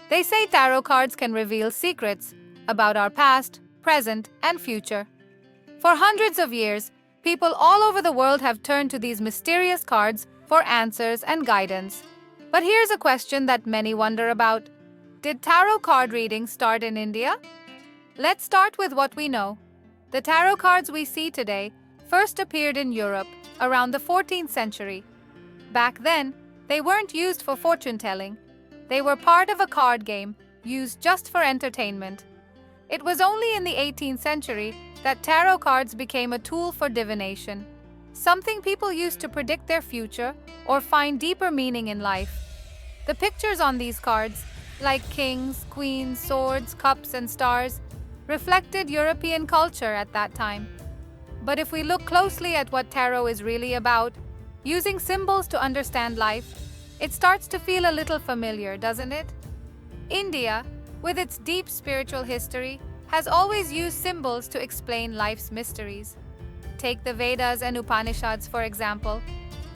They say tarot cards can reveal secrets about our past, present, and future. For hundreds of years, people all over the world have turned to these mysterious cards for answers and guidance. But here's a question that many wonder about. Did tarot card reading start in India? Let's start with what we know. The tarot cards we see today first appeared in Europe around the 14th century. Back then, they weren't used for fortune-telling. They were part of a card game used just for entertainment. It was only in the 18th century that tarot cards became a tool for divination, something people used to predict their future or find deeper meaning in life. The pictures on these cards, like kings, queens, swords, cups, and stars, reflected European culture at that time. But if we look closely at what tarot is really about, using symbols to understand life, it starts to feel a little familiar, doesn't it? India, with its deep spiritual history, has always used symbols to explain life's mysteries. Take the Vedas and Upanishads, for example.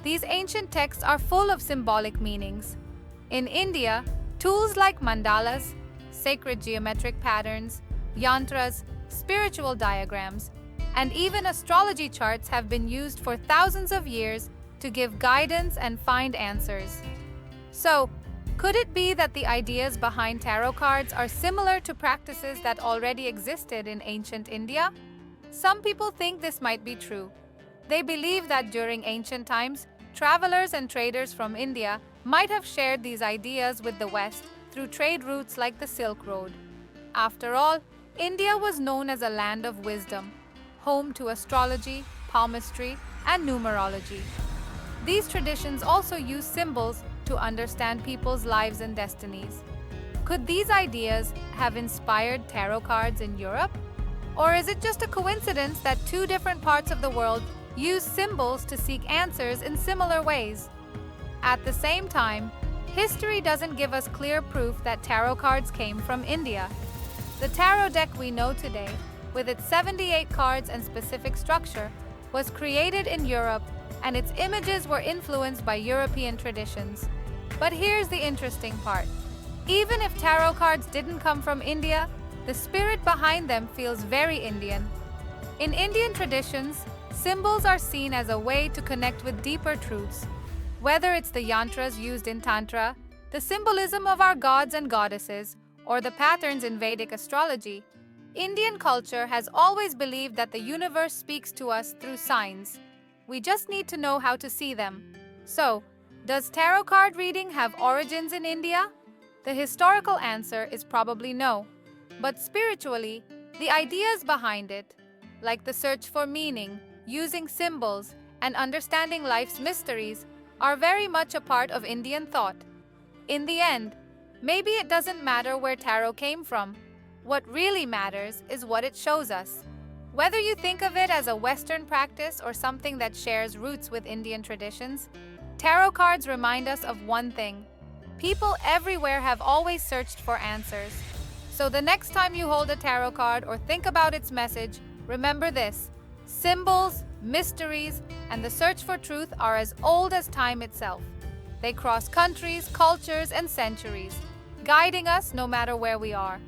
These ancient texts are full of symbolic meanings. In India, tools like mandalas, sacred geometric patterns, yantras, spiritual diagrams, and even astrology charts have been used for thousands of years to give guidance and find answers. So, could it be that the ideas behind tarot cards are similar to practices that already existed in ancient India? Some people think this might be true. They believe that during ancient times, travelers and traders from India might have shared these ideas with the West through trade routes like the Silk Road. After all, India was known as a land of wisdom, home to astrology, palmistry, and numerology. These traditions also use symbols to understand people's lives and destinies. Could these ideas have inspired tarot cards in Europe? Or is it just a coincidence that two different parts of the world use symbols to seek answers in similar ways? At the same time, history doesn't give us clear proof that tarot cards came from India. The tarot deck we know today, with its 78 cards and specific structure, was created in Europe, and its images were influenced by European traditions. But here's the interesting part. Even if tarot cards didn't come from India, the spirit behind them feels very Indian. In Indian traditions, symbols are seen as a way to connect with deeper truths. Whether it's the yantras used in Tantra, the symbolism of our gods and goddesses, or the patterns in Vedic astrology, Indian culture has always believed that the universe speaks to us through signs. We just need to know how to see them. So, does tarot card reading have origins in India? The historical answer is probably no. But spiritually, the ideas behind it, like the search for meaning, using symbols, and understanding life's mysteries, are very much a part of Indian thought. In the end, maybe it doesn't matter where tarot came from. What really matters is what it shows us. Whether you think of it as a Western practice or something that shares roots with Indian traditions, tarot cards remind us of one thing. People everywhere have always searched for answers. So the next time you hold a tarot card or think about its message, remember this: symbols, mysteries, and the search for truth are as old as time itself. They cross countries, cultures, and centuries, guiding us no matter where we are.